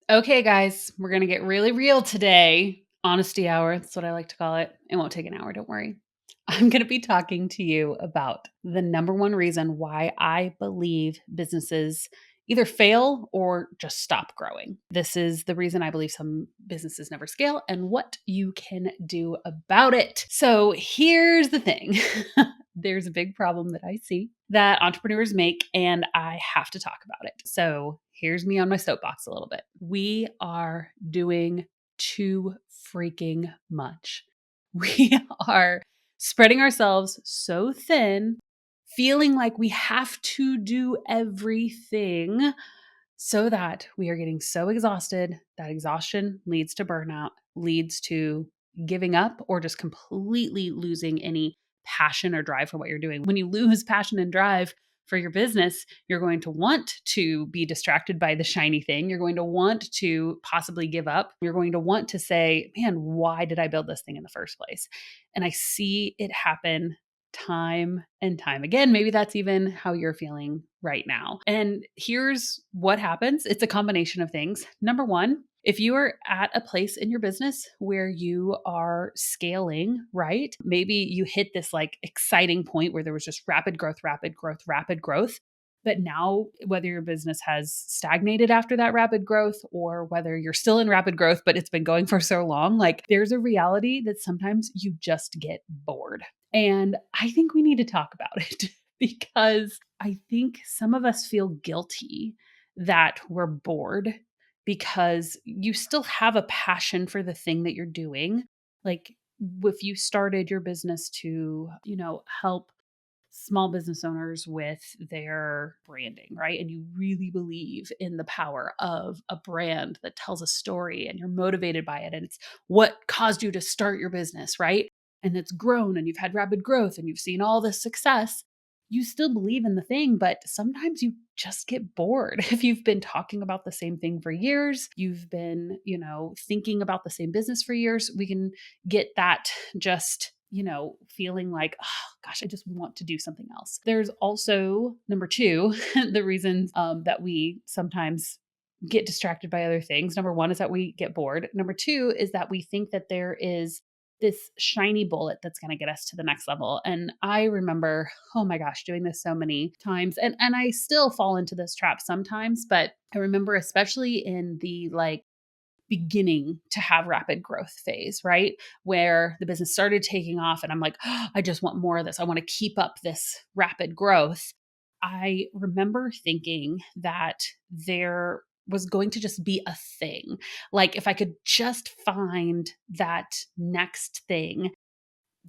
Okay, guys, we're going to get really real today. Honesty hour, that's what I like to call it. It won't take an hour, don't worry. I'm going to be talking to you about the number one reason why I believe businesses either fail or just stop growing. This is the reason I believe some businesses never scale and what you can do about it. So here's the thing. There's a big problem that I see that entrepreneurs make, and I have to talk about it. So here's me on my soapbox a little bit. We are doing too freaking much. We are spreading ourselves so thin, feeling like we have to do everything so that we are getting so exhausted that exhaustion leads to burnout, leads to giving up or just completely losing any passion or drive for what you're doing. When you lose passion and drive for your business, you're going to want to be distracted by the shiny thing. You're going to want to possibly give up. You're going to want to say, man, why did I build this thing in the first place? And I see it happen time and time again. Maybe that's even how you're feeling right now. And here's what happens. It's a combination of things. Number one, if you are at a place in your business where you are scaling, right? Maybe you hit this like exciting point where there was just rapid growth, rapid growth, rapid growth. But now, whether your business has stagnated after that rapid growth or whether you're still in rapid growth, but it's been going for so long, like there's a reality that sometimes you just get bored. And I think we need to talk about it because I think some of us feel guilty that we're bored because you still have a passion for the thing that you're doing. Like if you started your business to, help small business owners with their branding, right? And you really believe in the power of a brand that tells a story and you're motivated by it. And it's what caused you to start your business, right? And it's grown and you've had rapid growth and you've seen all this success. You still believe in the thing, but sometimes you just get bored. If you've been talking about the same thing for years, you've been, thinking about the same business for years, we can get that just feeling like, oh gosh, I just want to do something else. There's also number two, the reasons that we sometimes get distracted by other things. Number one is that we get bored. Number two is that we think that there is this shiny bullet that's going to get us to the next level. And I remember, oh my gosh, doing this so many times. And I still fall into this trap sometimes, but I remember especially in the beginning to have rapid growth phase, right? Where the business started taking off and I'm like, oh, I just want more of this. I want to keep up this rapid growth. I remember thinking that there was going to just be a thing. Like if I could just find that next thing,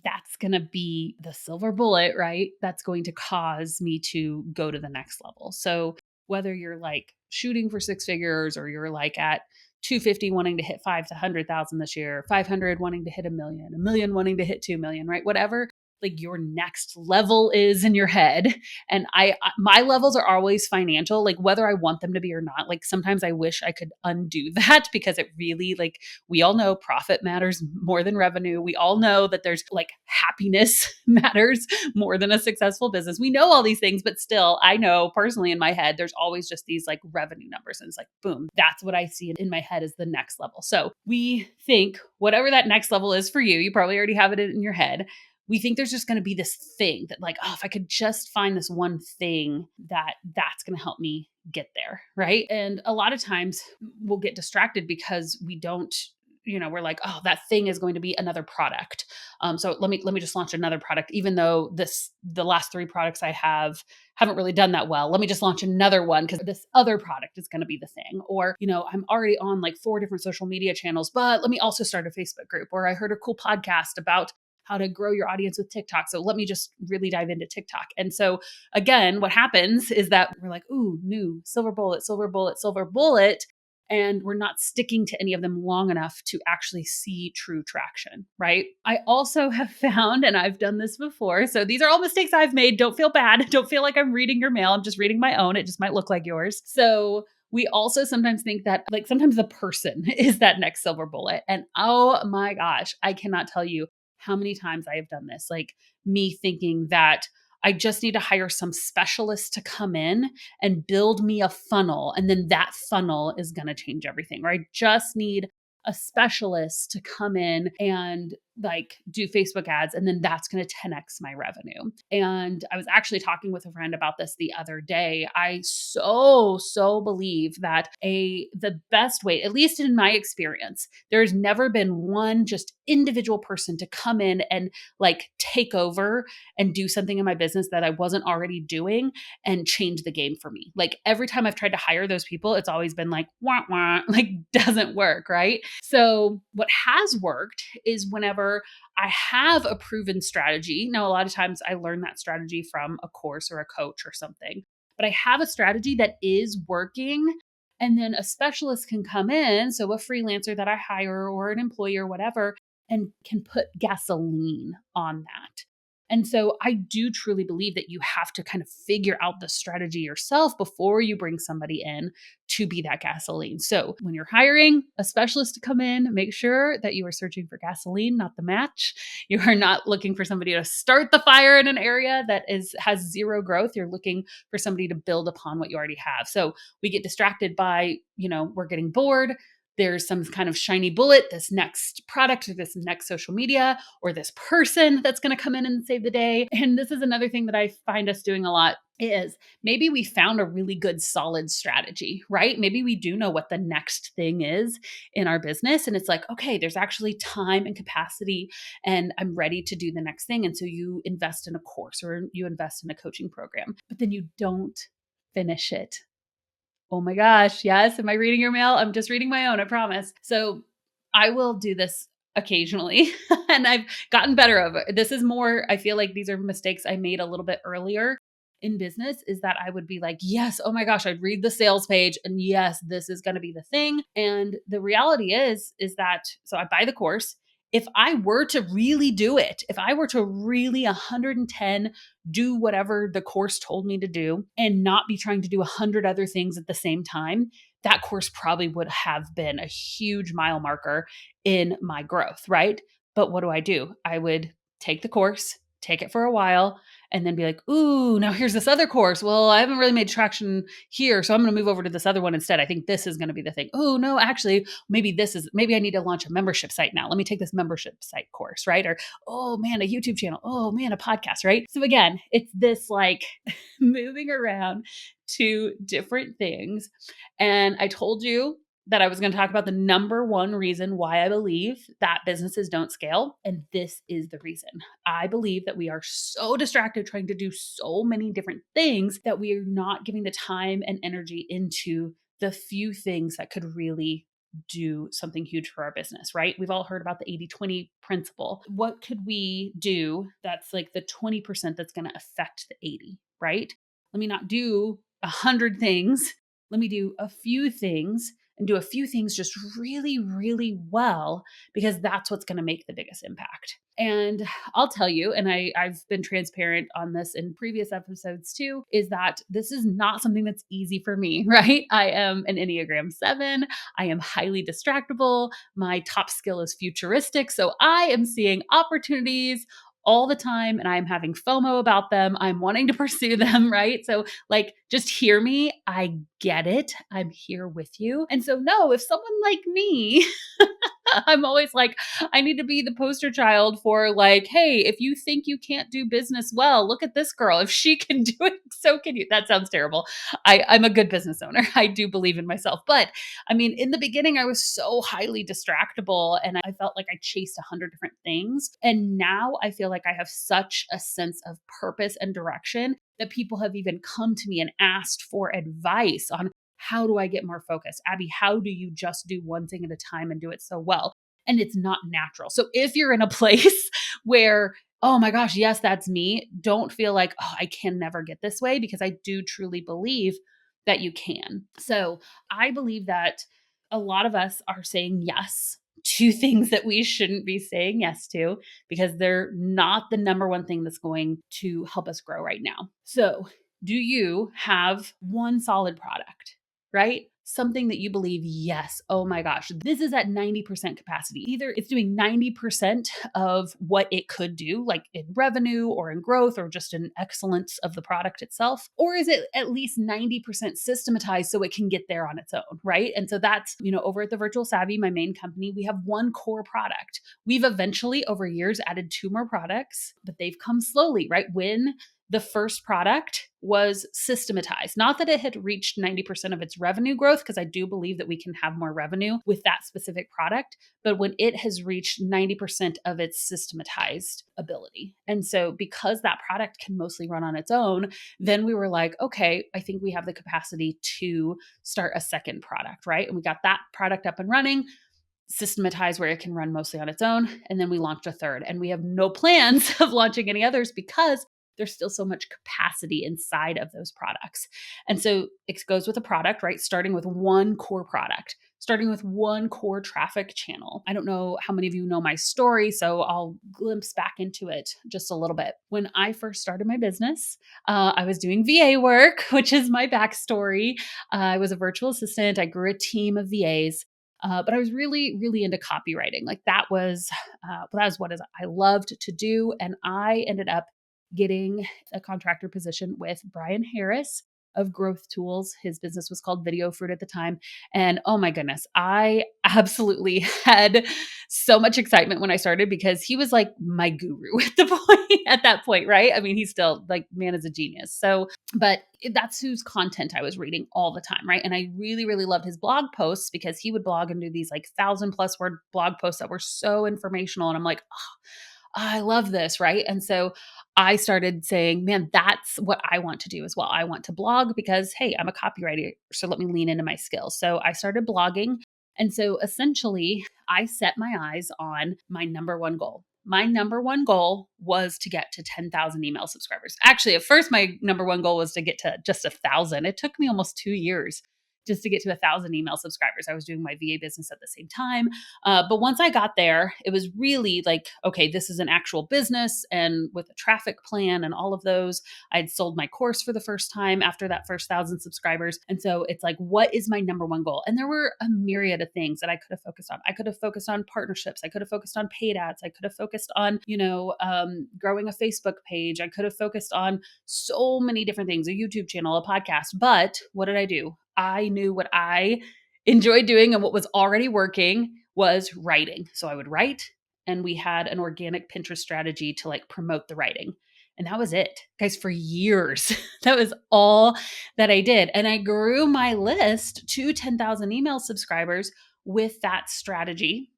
that's going to be the silver bullet, right? That's going to cause me to go to the next level. So whether you're like shooting for six figures or you're like at 250 wanting to hit 5 to 100,000 this year, 500 wanting to hit a million wanting to hit 2 million, right? Whatever like your next level is in your head. And my levels are always financial, like whether I want them to be or not. Like sometimes I wish I could undo that because it really like we all know profit matters more than revenue. We all know that there's like happiness matters more than a successful business. We know all these things, but still I know personally in my head, there's always just these like revenue numbers. And it's like, boom, that's what I see in my head as the next level. So we think whatever that next level is for you, you probably already have it in your head. We think there's just going to be this thing that like, oh, if I could just find this one thing that's going to help me get there. Right. And a lot of times we'll get distracted because we don't, we're like, oh, that thing is going to be another product. So let me just launch another product, even though the last three products I haven't really done that well. Let me just launch another one because this other product is going to be the thing. Or, I'm already on like 4 different social media channels, but let me also start a Facebook group. Or I heard a cool podcast about how to grow your audience with TikTok. So let me just really dive into TikTok. And so again, what happens is that we're like, ooh, new silver bullet, silver bullet, silver bullet. And we're not sticking to any of them long enough to actually see true traction, right? I also have found, and I've done this before, so these are all mistakes I've made. Don't feel bad. Don't feel like I'm reading your mail. I'm just reading my own. It just might look like yours. So we also sometimes think that like sometimes the person is that next silver bullet. And oh my gosh, I cannot tell you how many times I have done this, like me thinking that I just need to hire some specialist to come in and build me a funnel. And then that funnel is going to change everything, or I just need a specialist to come in and like do Facebook ads, and then that's going to 10x my revenue. And I was actually talking with a friend about this the other day. I so believe that the best way, at least in my experience, there's never been one just individual person to come in and like take over and do something in my business that I wasn't already doing and change the game for me. Like every time I've tried to hire those people, it's always been like, wah, wah, like doesn't work, right? So what has worked is whenever I have a proven strategy. Now, a lot of times I learn that strategy from a course or a coach or something, but I have a strategy that is working. And then a specialist can come in, so a freelancer that I hire or an employee or whatever, and can put gasoline on that. And so I do truly believe that you have to kind of figure out the strategy yourself before you bring somebody in to be that gasoline. So when you're hiring a specialist to come in, make sure that you are searching for gasoline, not the match. You are not looking for somebody to start the fire in an area that has zero growth. You're looking for somebody to build upon what you already have. So we get distracted by, we're getting bored. There's some kind of shiny bullet, this next product or this next social media or this person that's going to come in and save the day. And this is another thing that I find us doing a lot is maybe we found a really good solid strategy, right? Maybe we do know what the next thing is in our business. And it's like, okay, there's actually time and capacity and I'm ready to do the next thing. And so you invest in a course or you invest in a coaching program, but then you don't finish it. Oh my gosh. Yes. Am I reading your mail? I'm just reading my own, I promise. So I will do this occasionally and I've gotten better of it. This is more, I feel like these are mistakes I made a little bit earlier in business is that I would be like, yes, oh my gosh, I'd read the sales page and yes, this is going to be the thing. And the reality is that, so I buy the course. If I were to really do it, if I were to really 110 do whatever the course told me to do and not be trying to do 100 other things at the same time, that course probably would have been a huge mile marker in my growth, right? But what do? I would take the course, take it for a while, and then be like, ooh, now here's this other course. Well, I haven't really made traction here. So I'm going to move over to this other one instead. I think this is going to be the thing. Oh, no, actually, maybe I need to launch a membership site now. Let me take this membership site course, right? Or, oh man, a YouTube channel. Oh man, a podcast, right? So again, it's this like moving around to different things. And I told you that I was going to talk about the number one reason why I believe that businesses don't scale. And this is the reason. I believe that we are so distracted trying to do so many different things that we are not giving the time and energy into the few things that could really do something huge for our business, right? We've all heard about the 80-20 principle. What could we do that's like the 20% that's going to affect the 80, right? Let me not do 100 things. Let me do a few things and do a few things just really, really well, because that's what's going to make the biggest impact. And I'll tell you, and I've been transparent on this in previous episodes too, is that this is not something that's easy for me, right? I am an Enneagram 7. I am highly distractible. My top skill is futuristic. So I am seeing opportunities all the time and I'm having FOMO about them. I'm wanting to pursue them, right? So like just hear me. I get it. I'm here with you. And so no, if someone like me I'm always like, I need to be the poster child for like, hey, if you think you can't do business well, look at this girl. If she can do it, so can you. That sounds terrible. I'm a good business owner. I do believe in myself. But I mean, in the beginning, I was so highly distractible and I felt like I chased 100 different things. And now I feel like I have such a sense of purpose and direction that people have even come to me and asked for advice on how do I get more focused? Abby, how do you just do one thing at a time and do it so well? And it's not natural. So if you're in a place where, oh my gosh, yes, that's me, don't feel like, oh, I can never get this way, because I do truly believe that you can. So I believe that a lot of us are saying yes to things that we shouldn't be saying yes to because they're not the number one thing that's going to help us grow right now. So do you have one solid product? Right? something that you believe, yes, oh my gosh, this is at 90% capacity. Either it's doing 90% of what it could do, like in revenue or in growth or just in excellence of the product itself, or is it at least 90% systematized so it can get there on its own, right? And so that's, over at the Virtual Savvy, my main company, we have one core product. We've eventually over years added two more products, but they've come slowly, right? When the first product was systematized. Not that it had reached 90% of its revenue growth, because I do believe that we can have more revenue with that specific product, but when it has reached 90% of its systematized ability. And so because that product can mostly run on its own, then we were like, okay, I think we have the capacity to start a second product, right? And we got that product up and running, systematized where it can run mostly on its own. And then we launched a third. And we have no plans of launching any others because there's still so much capacity inside of those products. And so it goes with a product, right? Starting with one core product, starting with one core traffic channel. I don't know how many of you know my story, so I'll glimpse back into it just a little bit. When I first started my business, I was doing VA work, which is my backstory. I was a virtual assistant. I grew a team of VAs. But I was really, really into copywriting. Like that was what I loved to do. And I ended up getting a contractor position with Brian Harris of Growth Tools. His business was called Video Fruit at the time. And oh my goodness, I absolutely had so much excitement when I started because he was like my guru at that point, right? I mean, he's still like, man is a genius. So, but that's whose content I was reading all the time, right? And I really, really loved his blog posts because he would blog and do these like 1,000+ word blog posts that were so informational. And I'm like, oh, I love this, right? And so I started saying, man, that's what I want to do as well. I want to blog because, hey, I'm a copywriter. So let me lean into my skills. So I started blogging. And so essentially, I set my eyes on my number one goal. My number one goal was to get to 10,000 email subscribers. Actually, at first, my number one goal was to get to just 1,000. It took me almost 2 years just to get to 1,000 email subscribers. I was doing my VA business at the same time. But once I got there, it was really like, okay, this is an actual business. And with a traffic plan and all of those, I'd sold my course for the first time after that first 1,000 subscribers. And so it's like, what is my number one goal? And there were a myriad of things that I could have focused on. I could have focused on partnerships. I could have focused on paid ads. I could have focused on, growing a Facebook page. I could have focused on so many different things, a YouTube channel, a podcast. But what did I do? I knew what I enjoyed doing and what was already working was writing. So I would write, and we had an organic Pinterest strategy to like promote the writing. And that was it, guys, for years. That was all that I did. And I grew my list to 10,000 email subscribers with that strategy.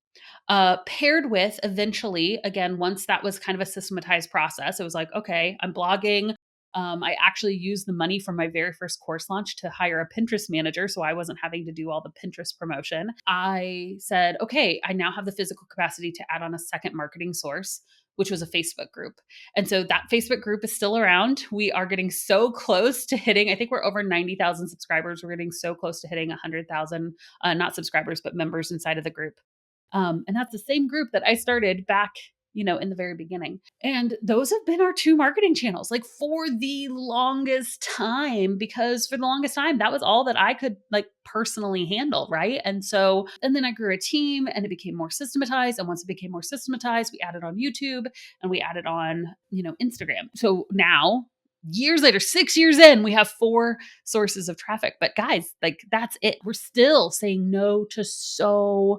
Paired with eventually, again, once that was kind of a systematized process, it was like, okay, I'm blogging. I actually used the money from my very first course launch to hire a Pinterest manager. So I wasn't having to do all the Pinterest promotion. I said, okay, I now have the physical capacity to add on a second marketing source, which was a Facebook group. And so that Facebook group is still around. We are getting so close to hitting, I think we're over 90,000 subscribers. We're getting so close to hitting 100,000, not subscribers, but members inside of the group. And that's the same group that I started back, in the very beginning. And those have been our two marketing channels, like for the longest time, because for the longest time, that was all that I could like personally handle. Right. And then I grew a team and it became more systematized. And once it became more systematized, we added on YouTube and we added on, Instagram. So now, years later, 6 years in, we have 4 sources of traffic. But guys, like that's it. We're still saying no to so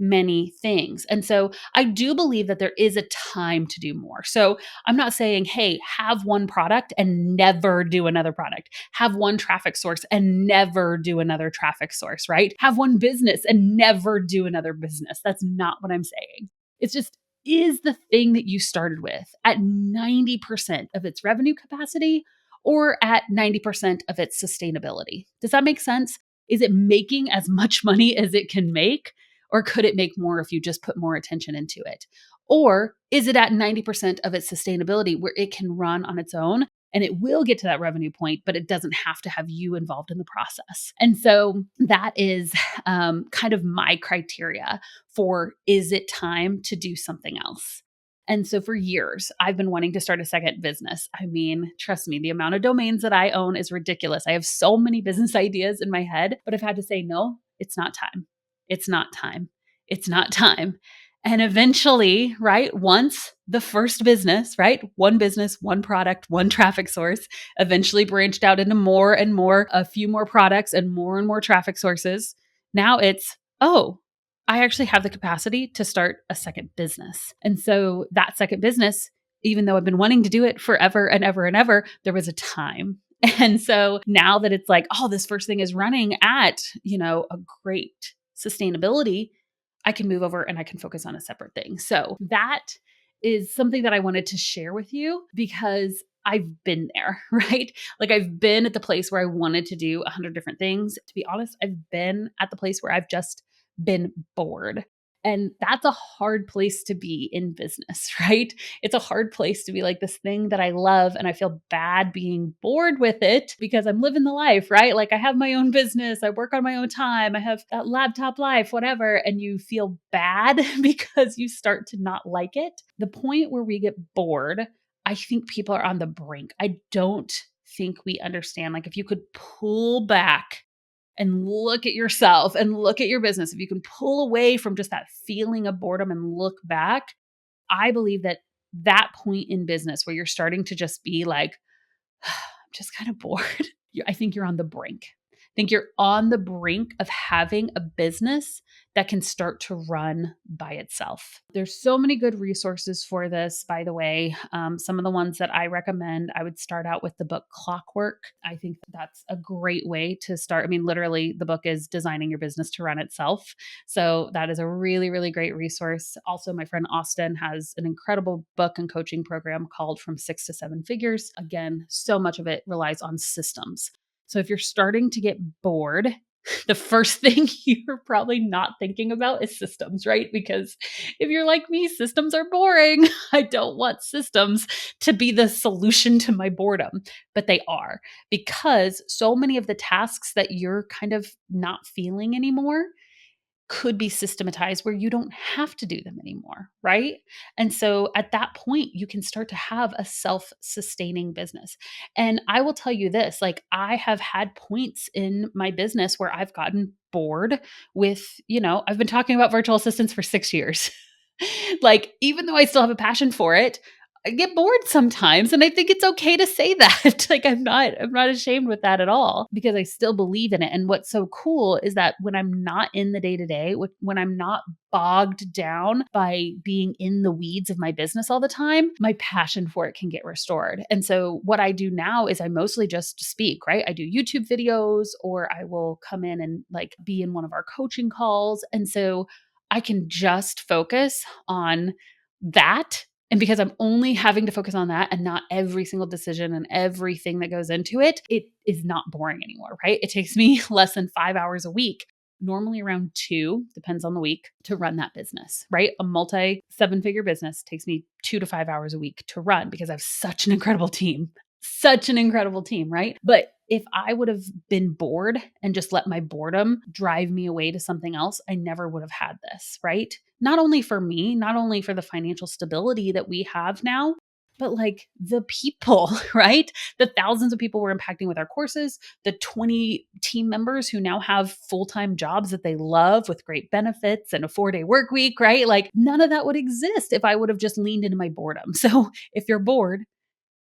many things. And so I do believe that there is a time to do more. So I'm not saying, hey, have one product and never do another product. Have one traffic source and never do another traffic source, right? Have one business and never do another business. That's not what I'm saying. It's just, is the thing that you started with at 90% of its revenue capacity or at 90% of its sustainability? Does that make sense? Is it making as much money as it can make? Or could it make more if you just put more attention into it? Or is it at 90% of its sustainability where it can run on its own and it will get to that revenue point, but it doesn't have to have you involved in the process? And so that is kind of my criteria for, is it time to do something else? And so for years, I've been wanting to start a second business. I mean, trust me, the amount of domains that I own is ridiculous. I have so many business ideas in my head, but I've had to say, no, it's not time. It's not time. It's not time. And eventually, right, once the first business, right, one business, one product, one traffic source, eventually branched out into more and more, a few more products and more traffic sources. Now it's, oh, I actually have the capacity to start a second business. And so that second business, even though I've been wanting to do it forever and ever and ever, there was a time. And so now that it's like, oh, this first thing is running at, a great sustainability, I can move over and I can focus on a separate thing. So that is something that I wanted to share with you because I've been there, right? Like I've been at the place where I wanted to do 100 different things. To be honest, I've been at the place where I've just been bored. And that's a hard place to be in business, right? It's a hard place to be like this thing that I love and I feel bad being bored with it because I'm living the life, right? Like I have my own business, I work on my own time, I have that laptop life, whatever, and you feel bad because you start to not like it. The point where we get bored, I think people are on the brink. I don't think we understand. Like if you could pull back and look at yourself and look at your business, if you can pull away from just that feeling of boredom and look back, I believe that that point in business where you're starting to just be like, I'm just kind of bored. I think you're on the brink. I think you're on the brink of having a business that can start to run by itself. There's so many good resources for this, by the way. Some of the ones that I recommend, I would start out with the book Clockwork. I think that's a great way to start. I mean, literally, the book is Designing Your Business to Run Itself. So that is a really, really great resource. Also, my friend Austin has an incredible book and coaching program called From Six to Seven Figures. Again, so much of it relies on systems. So if you're starting to get bored, the first thing you're probably not thinking about is systems, right? Because if you're like me, systems are boring. I don't want systems to be the solution to my boredom, but they are, because so many of the tasks that you're kind of not feeling anymore could be systematized where you don't have to do them anymore, right? And so at that point, you can start to have a self sustaining business. And I will tell you this, like, I have had points in my business where I've gotten bored with, I've been talking about virtual assistants for 6 years. Like, even though I still have a passion for it, I get bored sometimes, and I think it's okay to say that. Like I'm not ashamed with that at all because I still believe in it. And what's so cool is that when I'm not in the day-to-day, when I'm not bogged down by being in the weeds of my business all the time, my passion for it can get restored. And so what I do now is I mostly just speak, right? I do YouTube videos, or I will come in and like be in one of our coaching calls. And so I can just focus on that. And because I'm only having to focus on that and not every single decision and everything that goes into it, it is not boring anymore, right? It takes me less than 5 hours a week, normally around 2, depends on the week, to run that business, right? A multi 7-figure business takes me 2 to 5 hours a week to run because I have such an incredible team. Such an incredible team, right? But if I would have been bored and just let my boredom drive me away to something else, I never would have had this, right? Not only for me, not only for the financial stability that we have now, but like the people, right? The thousands of people we're impacting with our courses, the 20 team members who now have full-time jobs that they love with great benefits and a 4-day work week, right? Like none of that would exist if I would have just leaned into my boredom. So if you're bored,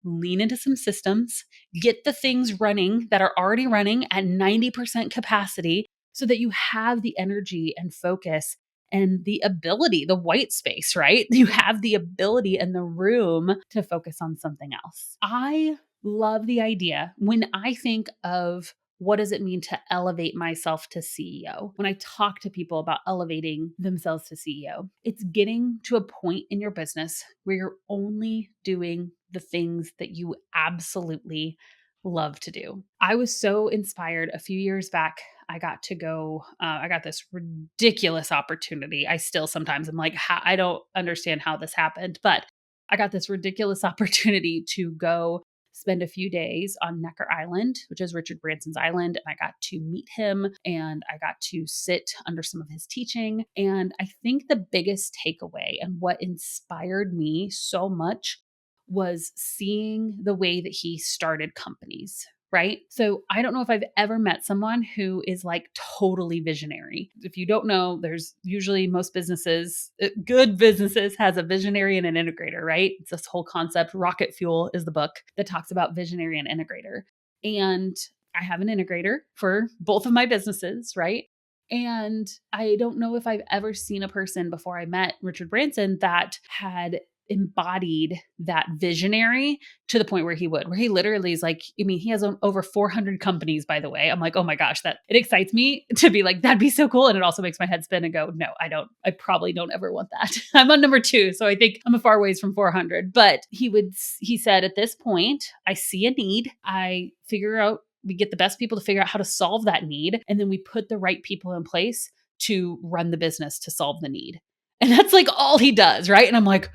lean into some systems, get the things running that are already running at 90% capacity so that you have the energy and focus and the ability, the white space, right? You have the ability and the room to focus on something else. I love the idea when I think of what does it mean to elevate myself to CEO? When I talk to people about elevating themselves to CEO, it's getting to a point in your business where you're only doing the things that you absolutely love to do. I was so inspired a few years back. I got to go, I got this ridiculous opportunity. I still sometimes I'm like, I don't understand how this happened, but I got this ridiculous opportunity to go spend a few days on Necker Island, which is Richard Branson's island. And I got to meet him and I got to sit under some of his teaching. And I think the biggest takeaway and what inspired me so much was seeing the way that he started companies. Right. So I don't know if I've ever met someone who is like totally visionary. If you don't know, there's usually most businesses, good businesses has a visionary and an integrator, right? It's this whole concept. Rocket Fuel is the book that talks about visionary and integrator. And I have an integrator for both of my businesses, right? And I don't know if I've ever seen a person before I met Richard Branson that had embodied that visionary to the point where he literally is like, I mean, he has over 400 companies, by the way. I'm like, oh my gosh, that it excites me to be like, that'd be so cool. And it also makes my head spin and go, no, I probably don't ever want that. I'm on number 2. So I think I'm a far ways from 400, but he said, at this point, I see a need. We get the best people to figure out how to solve that need. And then we put the right people in place to run the business to solve the need. And that's like all he does. Right. And I'm like,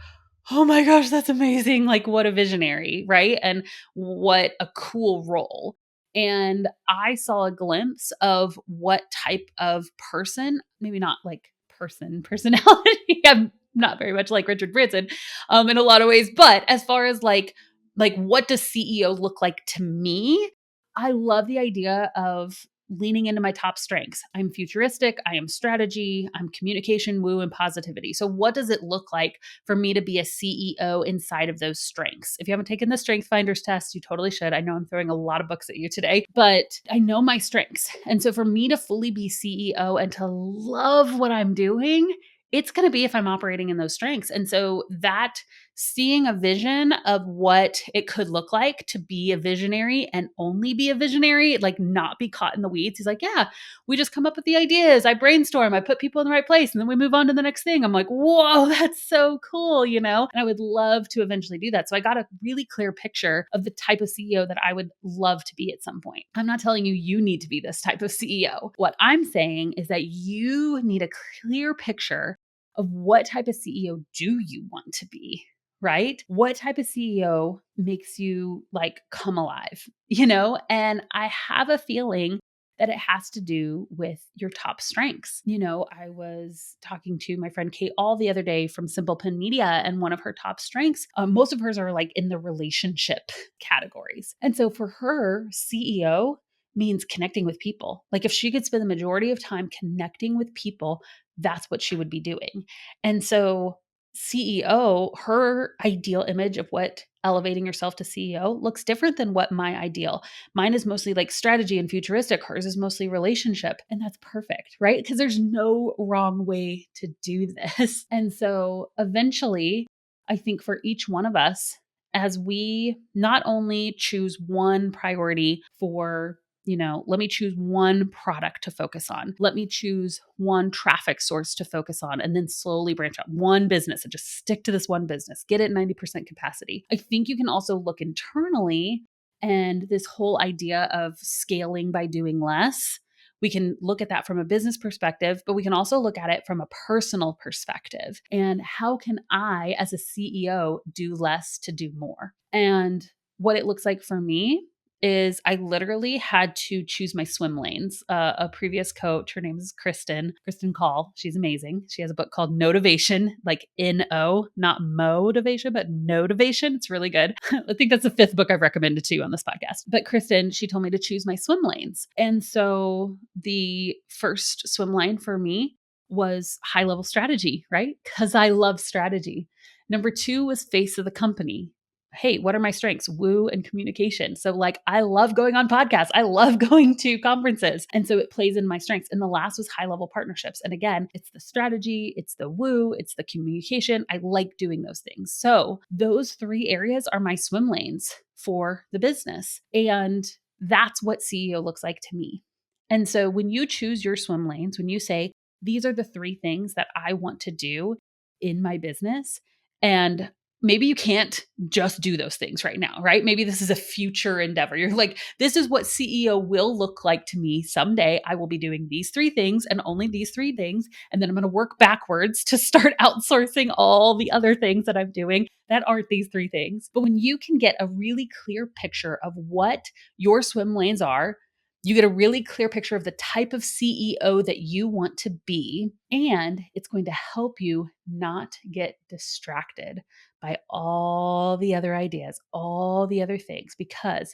oh my gosh, that's amazing. Like, what a visionary, right? And what a cool role. And I saw a glimpse of what type of person, maybe not like personality. I'm not very much like Richard Branson in a lot of ways, but as far as like what does CEO look like to me? I love the idea of leaning into my top strengths. I'm futuristic, I am strategy, I'm communication, woo, and positivity. So what does it look like for me to be a CEO inside of those strengths? If you haven't taken the Strength Finders test, you totally should. I know I'm throwing a lot of books at you today, but I know my strengths. And so for me to fully be CEO and to love what I'm doing, it's going to be if I'm operating in those strengths. And so that seeing a vision of what it could look like to be a visionary and only be a visionary, like not be caught in the weeds. He's like, yeah, we just come up with the ideas. I brainstorm, I put people in the right place, and then we move on to the next thing. I'm like, whoa, that's so cool, you know? And I would love to eventually do that. So I got a really clear picture of the type of CEO that I would love to be at some point. I'm not telling you need to be this type of CEO. What I'm saying is that you need a clear picture of what type of CEO do you want to be, right? What type of CEO makes you like come alive, you know? And I have a feeling that it has to do with your top strengths. You know, I was talking to my friend Kate all the other day from Simple Pin Media, and one of her top strengths, most of hers are like in the relationship categories. And so for her, CEO means connecting with people. Like if she could spend the majority of time connecting with people, that's what she would be doing. And so CEO, her ideal image of what elevating yourself to CEO looks different than what my ideal. Mine is mostly like strategy and futuristic. Hers is mostly relationship. And that's perfect, right? Because there's no wrong way to do this. And so eventually, I think for each one of us, as we not only choose one priority for let me choose one product to focus on. Let me choose one traffic source to focus on and then slowly branch out one business and just stick to this one business, get it 90% capacity. I think you can also look internally and this whole idea of scaling by doing less. We can look at that from a business perspective, but we can also look at it from a personal perspective. And how can I, as a CEO, do less to do more? And what it looks like for me is I literally had to choose my swim lanes. A previous coach, her name is Kristen Call. She's amazing. She has a book called Notivation, like N-O, not motivation, but Notivation. It's really good. I think that's the 5th book I've recommended to you on this podcast. But Kristen, she told me to choose my swim lanes. And so the first swim lane for me was high level strategy, right? Because I love strategy. Number 2 was face of the company. Hey, what are my strengths? Woo and communication. So like, I love going on podcasts. I love going to conferences. And so it plays in my strengths. And the last was high level partnerships. And again, it's the strategy, it's the woo, it's the communication. I like doing those things. So those 3 areas are my swim lanes for the business. And that's what CEO looks like to me. And so when you choose your swim lanes, when you say, these are the 3 things that I want to do in my business, and maybe you can't just do those things right now, right? Maybe this is a future endeavor. You're like, this is what CEO will look like to me someday. I will be doing these three things and only these three things. And then I'm going to work backwards to start outsourcing all the other things that I'm doing that aren't these three things. But when you can get a really clear picture of what your swim lanes are, you get a really clear picture of the type of CEO that you want to be, and it's going to help you not get distracted by all the other ideas, all the other things, because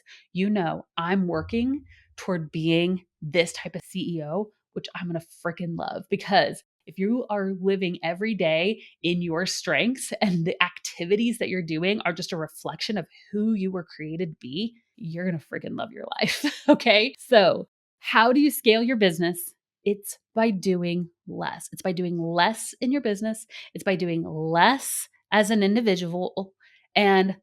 I'm working toward being this type of CEO, which I'm going to freaking love. Because if you are living every day in your strengths and the activities that you're doing are just a reflection of who you were created to be, you're going to freaking love your life. Okay. So, how do you scale your business? It's by doing less. It's by doing less in your business. It's by doing less as an individual. And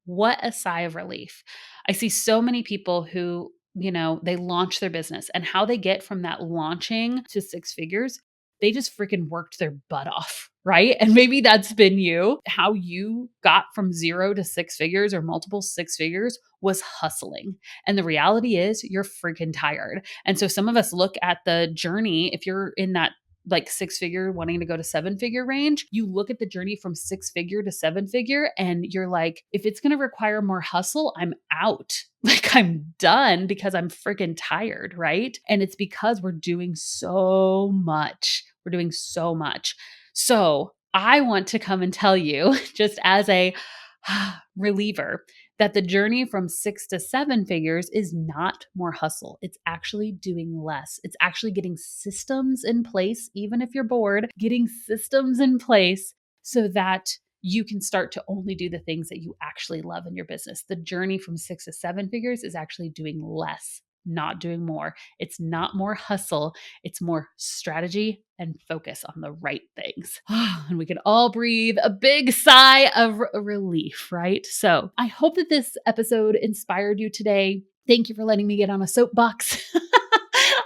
what a sigh of relief. I see so many people who, they launch their business, and how they get from that launching to six figures, they just freaking worked their butt off, right? And maybe that's been you. How you got from 0 to six figures or multiple six figures was hustling. And the reality is you're freaking tired. And so some of us look at the journey, if you're in that like six figure wanting to go to seven figure range, you look at the journey from six figure to seven figure and you're like, if it's going to require more hustle, I'm out. Like I'm done because I'm freaking tired, right? And it's because we're doing so much. We're doing so much. So I want to come and tell you, just as a reliever, that the journey from six to seven figures is not more hustle. It's actually doing less. It's actually getting systems in place, even if you're bored, getting systems in place so that you can start to only do the things that you actually love in your business. The journey from six to seven figures is actually doing less, not doing more. It's not more hustle. It's more strategy and focus on the right things. And we can all breathe a big sigh of relief, right? So I hope that this episode inspired you today. Thank you for letting me get on a soapbox.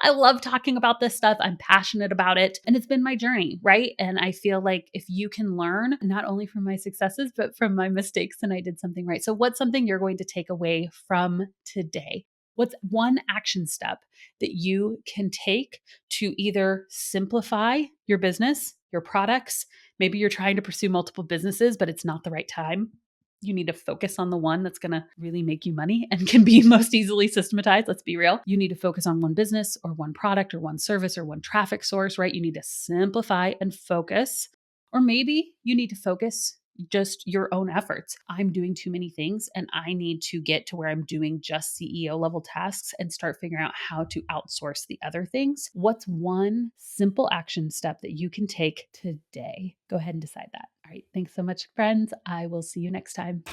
I love talking about this stuff. I'm passionate about it. And it's been my journey, right? And I feel like if you can learn not only from my successes, but from my mistakes, then I did something right. So, what's something you're going to take away from today? What's one action step that you can take to either simplify your business, your products? Maybe you're trying to pursue multiple businesses, but it's not the right time. You need to focus on the one that's going to really make you money and can be most easily systematized. Let's be real. You need to focus on one business or one product or one service or one traffic source, right? You need to simplify and focus. Or maybe you need to focus just your own efforts. I'm doing too many things and I need to get to where I'm doing just CEO level tasks and start figuring out how to outsource the other things. What's one simple action step that you can take today? Go ahead and decide that. All right. Thanks so much, friends. I will see you next time.